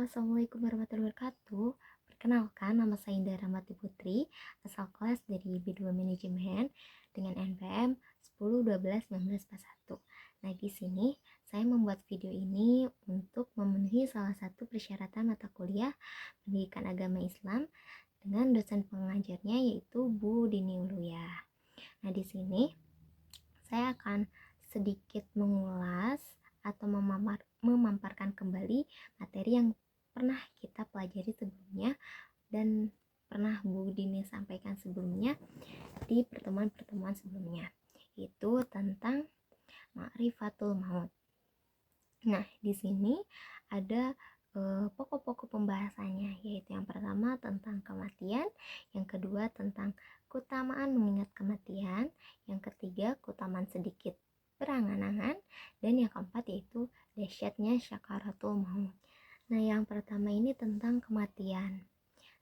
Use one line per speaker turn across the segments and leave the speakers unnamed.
Assalamualaikum warahmatullahi wabarakatuh. Perkenalkan, nama saya Indah Rahmati Putri, asal kelas dari B2 Manajemen dengan NPM 10 12 1941. Nah, di sini saya membuat video ini untuk memenuhi salah satu persyaratan mata kuliah Pendidikan Agama Islam dengan dosen pengajarnya yaitu Bu Dini Uluya. Nah, di sini saya akan sedikit mengulas atau memamparkan kembali materi yang pernah kita pelajari sebelumnya dan pernah Bu Dini sampaikan sebelumnya di pertemuan-pertemuan sebelumnya, itu tentang ma'rifatul maut. Nah, di sini ada pokok-pokok pembahasannya, yaitu yang pertama tentang kematian, yang kedua tentang keutamaan mengingat kematian, yang ketiga keutamaan sedikit berangan-angan, dan yang keempat yaitu dahsyatnya syakaratul maut. Nah, yang pertama ini tentang kematian.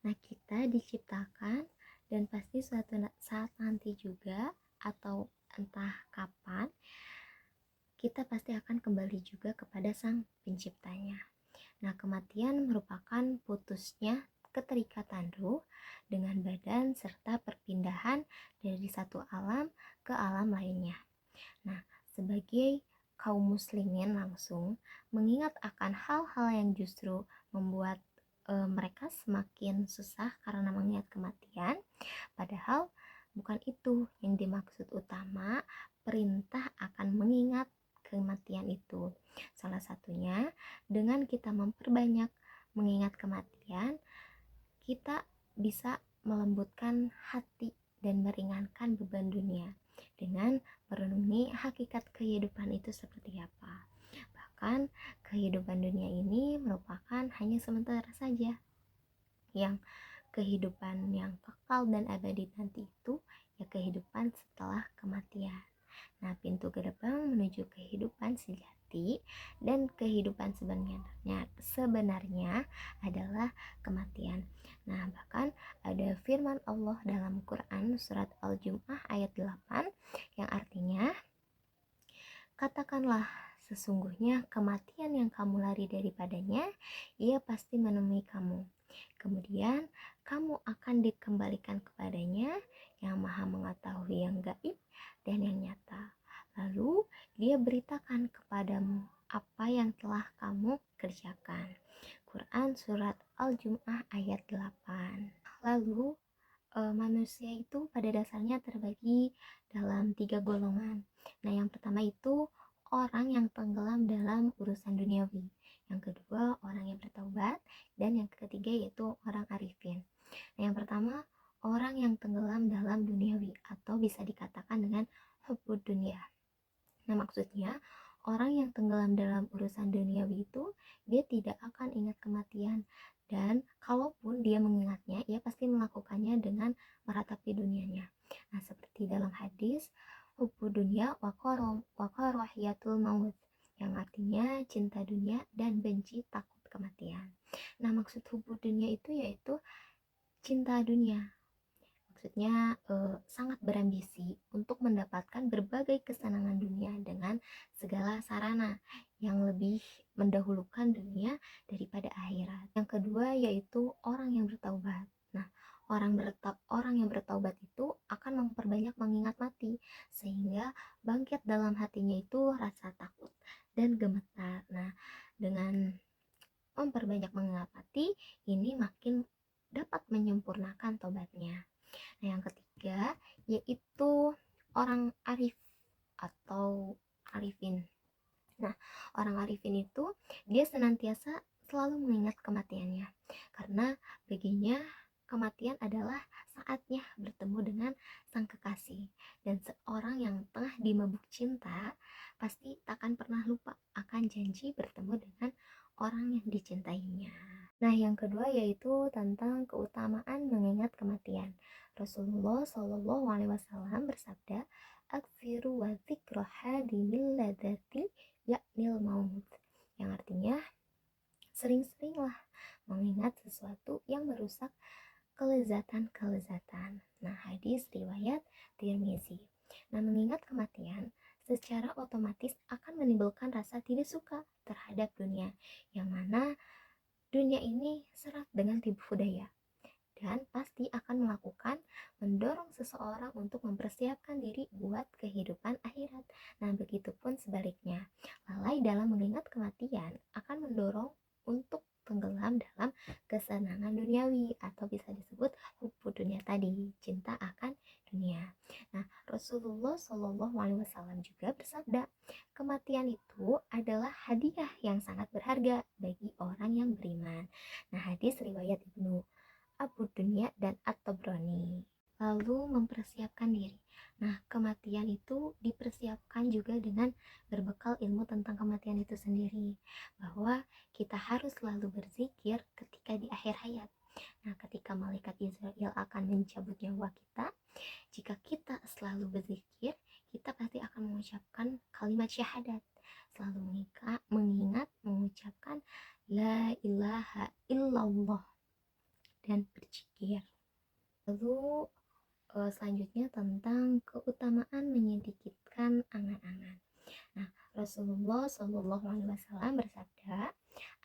Nah, kita diciptakan dan pasti suatu saat nanti juga atau entah kapan kita pasti akan kembali juga kepada Sang Penciptanya. Nah, kematian merupakan putusnya keterikatan ruh dengan badan serta perpindahan dari satu alam ke alam lainnya. Nah, sebagai kaum muslimin langsung mengingat akan hal-hal yang justru membuat mereka semakin susah karena mengingat kematian, padahal bukan itu yang dimaksud utama perintah akan mengingat kematian itu. Salah satunya dengan kita memperbanyak mengingat kematian, kita bisa melembutkan hati dan meringankan beban dunia dengan merenungi hakikat kehidupan itu seperti apa. Bahkan kehidupan dunia ini merupakan hanya sementara saja. Yang kehidupan yang kekal dan abadi nanti itu ya kehidupan setelah kematian. Nah, pintu gerbang menuju kehidupan sejati dan kehidupan sebenarnya adalah kematian. Nah, bahkan ada firman Allah dalam Quran surat Al-Jumu'ah ayat 8 yang artinya, katakanlah sesungguhnya kematian yang kamu lari daripadanya, ia pasti menemui kamu. Kemudian kamu akan dikembalikan kepadanya yang maha mengetahui yang gaib dan yang nyata. Lalu dia beritakan kepadamu apa yang telah kamu kerjakan. Quran surat Al-Jumu'ah ayat 8. Lalu manusia itu pada dasarnya terbagi dalam 3 golongan. Nah, yang pertama itu orang yang tenggelam dalam urusan duniawi. Yang kedua orang yang bertaubat, dan yang ketiga yaitu orang arifin. Nah, yang pertama orang yang tenggelam dalam duniawi atau bisa dikatakan dengan hubbud dunia. Nah, maksudnya orang yang tenggelam dalam urusan duniawi itu dia tidak akan ingat kematian, dan kalaupun dia mengingatnya, ia pasti melakukannya dengan meratapi dunianya. Nah, seperti dalam hadis hubbud dunia wa karahiyatul maut, yang artinya cinta dunia dan benci takut kematian. Nah, maksud hubbud dunia itu yaitu cinta dunia. Maksudnya sangat berambisi untuk mendapatkan berbagai kesenangan dunia dengan segala sarana yang lebih mendahulukan dunia daripada akhirat. Yang kedua yaitu orang yang bertaubat. Nah, orang yang bertaubat itu akan memperbanyak mengingat mati sehingga bangkit dalam hatinya itu rasa takut dan gemetar. Nah, dengan memperbanyak mengingat mati ini makin dapat menyempurnakan tobatnya. Nah, yang ketiga yaitu orang arif atau arifin. Nah, orang arifin itu dia senantiasa selalu mengingat kematiannya, karena baginya kematian adalah saatnya bertemu dengan sang kekasih, dan seorang yang tengah dimabuk cinta pasti takkan pernah lupa akan janji bertemu dengan orang yang dicintainya. Nah, yang kedua yaitu tentang keutamaan mengingat kematian. Rasulullah Shallallahu Alaihi Wasallam bersabda, "Akfiru wa dzikra hadimil ladati yaknil maut," yang artinya sering-seringlah mengingat sesuatu yang merusak kelezatan-kelezatan. Nah, hadis riwayat Tirmizi. Nah, mengingat kematian secara otomatis akan menimbulkan rasa tidak suka terhadap dunia, yang mana dunia ini syarat dengan tipu daya dan pasti akan mendorong seseorang untuk mempersiapkan diri buat kehidupan akhirat. Nah, begitupun sebaliknya. Lalai dalam mengingat kematian akan mendorong untuk tenggelam dalam kesenangan duniawi atau bisa disebut hubbu dunia tadi, cinta akan dunia. Nah, Rasulullah Shallallahu Alaihi Wasallam juga bersabda, kematian itu adalah hadiah yang sangat berharga bagi orang yang beriman. Nah, hadis riwayat Ibnu Abu Dunya dan At-Tabrani. Lalu mempersiapkan diri. Nah, kematian itu dipersiapkan juga dengan berbekal ilmu tentang kematian itu sendiri. Bahwa kita harus selalu berzikir ketika di akhir hayat. Nah, ketika malaikat Israel akan mencabut nyawa kita, jika kita selalu berzikir, kita pasti akan mengucapkan kalimat syahadat. Selalu mengingat, mengucapkan La ilaha illallah dan berzikir. Lalu selanjutnya tentang keutamaan menyedikitkan angan-angan. Nah, Rasulullah Shallallahu Alaihi Wasallam bersabda,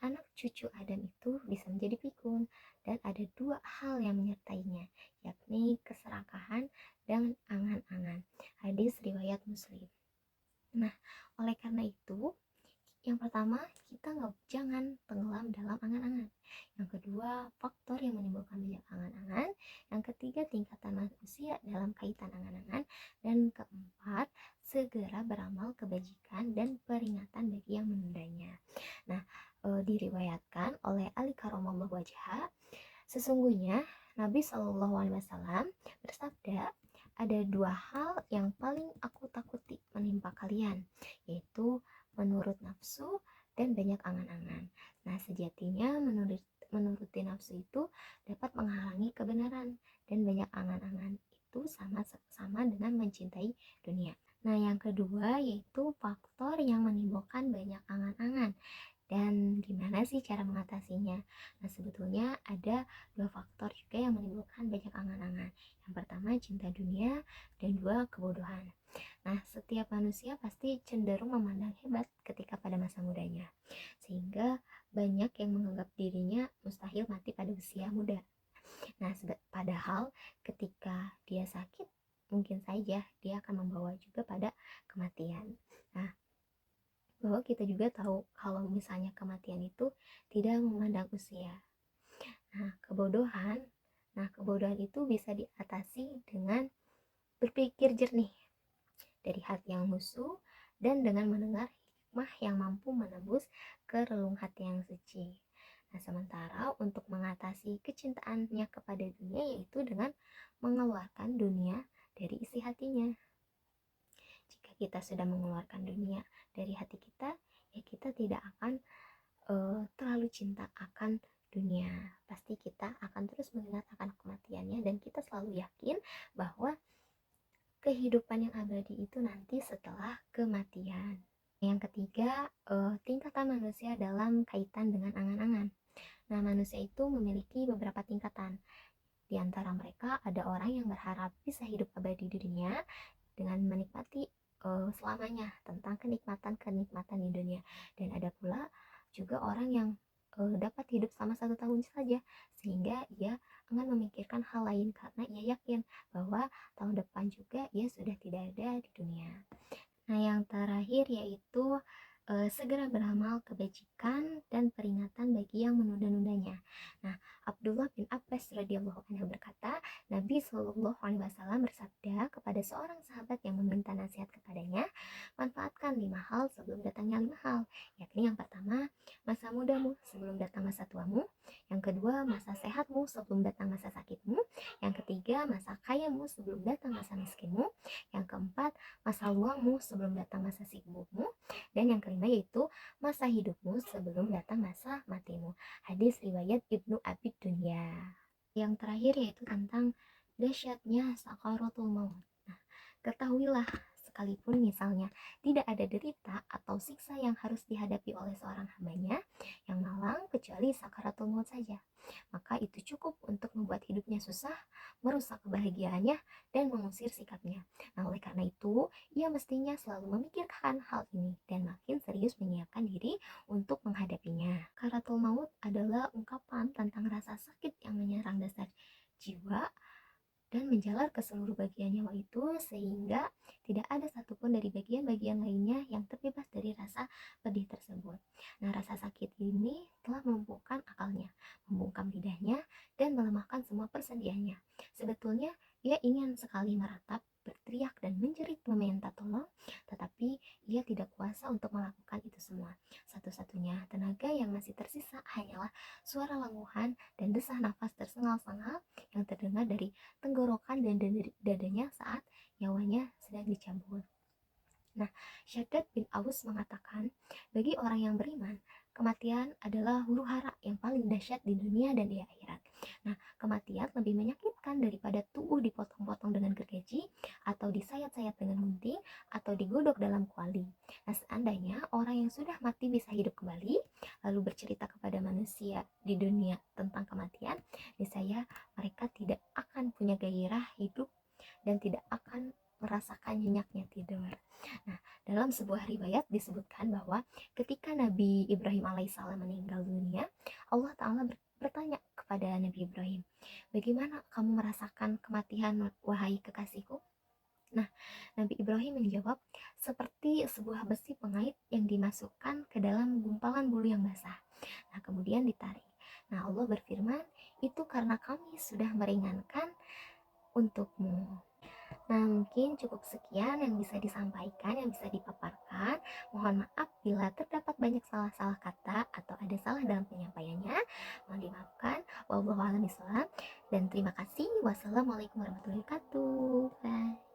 anak cucu Adam itu bisa menjadi pikun dan ada dua hal yang menyertainya, yakni keserakahan dan angan-angan. Hadis riwayat Muslim. Nah, oleh karena itu, yang pertama, kita jangan tenggelam dalam angan-angan. Yang kedua, faktor yang menimbulkan banyak angan-angan. Yang ketiga, tingkatan manusia dalam kaitan angan-angan. Dan keempat, segera beramal kebajikan dan peringatan bagi yang menundanya. Nah, diriwayatkan oleh Ali Karamallahu wajhah, sesungguhnya Nabi Shallallahu Alaihi Wasallam bersabda, ada dua hal yang paling aku takuti menimpa kalian, yaitu menurut nafsu dan banyak angan-angan. Nah, sejatinya menuruti nafsu itu dapat menghalangi kebenaran dan banyak angan-angan itu sama dengan mencintai dunia. Nah, yang kedua yaitu faktor yang menimbulkan banyak angan-angan. Dan gimana sih cara mengatasinya? Nah, sebetulnya ada dua faktor juga yang menimbulkan banyak angan-angan. Yang pertama cinta dunia dan dua kebodohan. Nah, setiap manusia pasti cenderung memandang hebat ketika pada masa mudanya, sehingga banyak yang menganggap dirinya mustahil mati pada usia muda. Nah, padahal ketika dia sakit, mungkin saja dia akan membawa juga pada kematian. Nah, bahwa kita juga tahu kalau misalnya kematian itu tidak memandang usia. Nah, kebodohan itu bisa diatasi dengan berpikir jernih dari hati yang lusuh dan dengan mendengar hikmah yang mampu menembus ke relung hati yang suci. Nah, sementara untuk mengatasi kecintaannya kepada dunia yaitu dengan mengeluarkan dunia dari isi hatinya. Jika kita sudah mengeluarkan dunia dari hati kita, ya kita tidak akan terlalu cinta akan dunia. Pasti kita akan terus mengingat akan kematiannya dan kita selalu yakin bahwa kehidupan yang abadi itu nanti setelah kematian. Yang ketiga, tingkatan manusia dalam kaitan dengan angan-angan. Nah, manusia itu memiliki beberapa tingkatan. Di antara mereka ada orang yang berharap bisa hidup abadi di dunia dengan menikmati selamanya tentang kenikmatan di dunia. Dan ada pula juga orang yang dapat hidup selama 1 tahun saja, sehingga ia akan memikirkan hal lain karena ia yakin bahwa tahun depan juga ia sudah tidak ada di dunia. Nah, yang terakhir yaitu segera beramal kebajikan dan peringatan bagi yang menunda-nundanya. Nah, Abdullah bin Abbas radhiyallahu anhu berkata, Nabi Shallallahu alaihi wasallam bersabda kepada seorang sahabat yang meminta nasihat kepadanya, manfaatkan 5 hal sebelum datangnya 5 hal, yakni yang pertama, masa mudamu sebelum datang masa tuamu, yang kedua, masa sehatmu sebelum datang masa sakitmu, yang ketiga, masa kayamu sebelum datang masa miskinmu, yang keempat, masa luangmu sebelum datang masa sibukmu, dan yang kelima yaitu masa hidupmu sebelum datang masa matimu. Hadis riwayat Ibnu Abi Dunya. Yang terakhir yaitu tentang dahsyatnya sakaratul maut. Nah, ketahuilah sekalipun misalnya tidak ada derita atau siksa yang harus dihadapi oleh seorang hambanya yang malang kecuali kecuali sakaratul maut saja. Maka itu cukup untuk membuat hidupnya susah, merusak kebahagiaannya, dan mengusir sikapnya. Nah, oleh karena itu, ia mestinya selalu memikirkan hal ini dan makin serius menyiapkan diri untuk menghadapinya. Sakaratul maut adalah ungkapan tentang rasa sakit yang menyerang dasar jiwa dan menjalar ke seluruh bagian nyawa itu sehingga tidak ada satupun dari bagian-bagian lainnya yang terbebas dari rasa pedih tersebut. Nah, rasa sakit ini telah melumpuhkan akalnya, membungkam lidahnya, dan melemahkan semua persendiannya. Sebetulnya, ia ingin sekali meratap, berteriak, dan menjerit meminta tolong, tetapi ia tidak kuasa untuk melakukan itu semua. Satu-satunya tenaga yang masih tersisa hanyalah suara lenguhan dan desah nafas tersengal-sengal yang terdengar dari tenggorokan dan dadanya saat nyawanya sedang dicabut. Nah, Syaddad bin Aus mengatakan, bagi orang yang beriman, kematian adalah huru hara yang paling dahsyat di dunia dan di akhirat. Nah, kematian lebih menyakitkan daripada tubuh dipotong-potong dengan gergaji, atau disayat-sayat dengan gunting, atau digodok dalam kuali. Nah, seandainya orang yang sudah mati bisa hidup kembali, lalu bercerita kepada manusia di dunia tentang kematian, niscaya mereka tidak akan punya gairah hidup dan tidak akan merasakan nyenyaknya tidur. Nah, dalam sebuah riwayat disebutkan bahwa ketika Nabi Ibrahim alaihissalam meninggal dunia, Allah Ta'ala bertanya kepada Nabi Ibrahim, bagaimana kamu merasakan kematian wahai kekasihku? Nah, Nabi Ibrahim menjawab, seperti sebuah besi pengait yang dimasukkan ke dalam gumpalan bulu yang basah. Nah, kemudian ditarik. Nah, Allah berfirman, itu karena kami sudah meringankan untukmu. Nah, mungkin cukup sekian yang bisa disampaikan, yang bisa dipaparkan. Mohon maaf bila terdapat banyak salah-salah kata atau ada salah dalam penyampaiannya. Mohon dimaafkan. Wallahu a'lam bishawab. Dan terima kasih. Wassalamualaikum warahmatullahi wabarakatuh. Bye.